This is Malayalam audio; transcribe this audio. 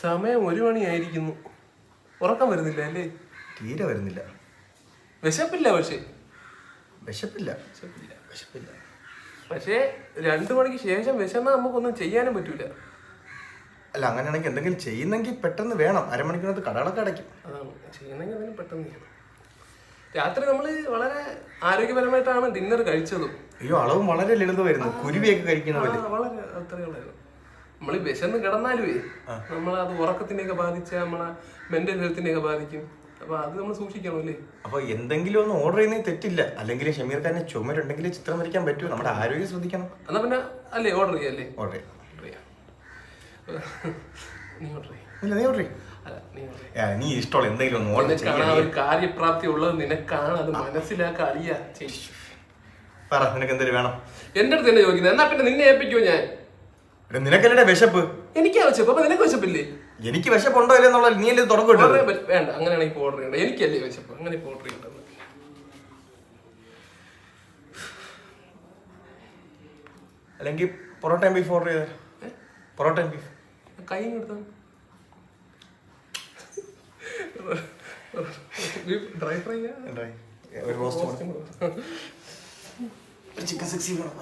സമയം 1 മണിയായിരിക്കുന്നു. ഉറക്കം വരുന്നില്ല അല്ലേ? തീരെ വരുന്നില്ല. വിശപ്പില്ല. പക്ഷേ വിശപ്പില്ല. പക്ഷേ 2 മണിക്ക് ശേഷം വിശന്നാ നമുക്കൊന്നും ചെയ്യാനും പറ്റൂല. അല്ല, അങ്ങനെയാണെങ്കിൽ എന്തെങ്കിലും ചെയ്യുന്നെങ്കിൽ പെട്ടെന്ന് വേണം. അരമണിക്കൂറിനകത്ത് കടകളൊക്കെ അടയ്ക്കും. അതാണ് ചെയ്യുന്നെങ്കിൽ എന്തെങ്കിലും പെട്ടെന്ന് ചെയ്യണം. രാത്രി നമ്മൾ വളരെ ആരോഗ്യപരമായിട്ടാണ് ഡിന്നർ കഴിച്ചതും. അയ്യോ, അളവും വളരെ ലളിതമായിരുന്നു. കുരുവിയൊക്കെ കഴിക്കുന്ന പോലെ. വളരെ അത്രയുള്ളായിരുന്നു. നമ്മൾ വിശന്ന് കിടന്നാലുവേ നമ്മളത് ഉറക്കത്തിനെയൊക്കെ ബാധിച്ച നമ്മളെ മെന്റൽ ഹെൽത്തിനെയൊക്കെ ബാധിക്കും. അപ്പൊ അത് നമ്മൾ സൂക്ഷിക്കണം അല്ലേ? അപ്പൊ എന്തെങ്കിലും ഒന്ന് ഓർഡർ ചെയ്യുന്നതിൽ തെറ്റില്ല. അല്ലെങ്കിൽ ഷമീർ ഖാനെ ചുമരുണ്ടെങ്കിൽ ചിത്രം വരയ്ക്കാൻ പറ്റൂ. നമ്മുടെ ആരോഗ്യം ശ്രദ്ധിക്കണം. എന്നാ പിന്നെ അല്ലേ ഓർഡർ ചെയ്യല്ലേ? ഓർഡർ ചെയ്യാം. നീ ഓർഡർ ചെയ്യ. ഇല്ല, നീ ഓർഡർ ചെയ്യും. നീ ഇഷ്ടമുള്ള എന്തെങ്കിലും ഒന്ന് ഓർഡർ ചെയ്യാം. ഒരു കാര്യപ്രാപ്തി ഉള്ളത് നിനക്കാണ്. അത് മനസ്സിലാക്കാൻ അറിയാ. പറ, നിനക്ക് എന്തെങ്കിലും വേണം? എന്റെ അടുത്ത് തന്നെ ചോദിക്കുന്നത്. എന്നാ പിന്നെ നിന്നെ ഏൽപ്പിക്കുമോ ഞാൻ? നിനക്കല്ലേ വിശപ്പ്? എനിക്കാ വിശപ്പ്. അപ്പൊ നിനക്ക് വിശപ്പില്ലേ? എനിക്ക് വിശപ്പുണ്ടോ ഇല്ല എന്നുള്ള നീ അല്ലേ തുടക്കം. വേണ്ട, അങ്ങനെയാണെങ്കിൽ ഇപ്പൊ ഓർഡർ ചെയ്യണ്ട. എനിക്കല്ലേ വിശപ്പ്. അങ്ങനെ ഇപ്പൊ ഓർഡർ ചെയ്യണ്ട. അല്ലെങ്കിൽ പൊറോട്ടയും ബീഫ് ഓർഡർ ചെയ്ത. പൊറോട്ടയും ബീഫ് കൈ എടുത്താ ഡ്രൈ ഫ്രൈ, ഒരു റോസ്റ്റ്, ചിക്കൻ 60 വേണം.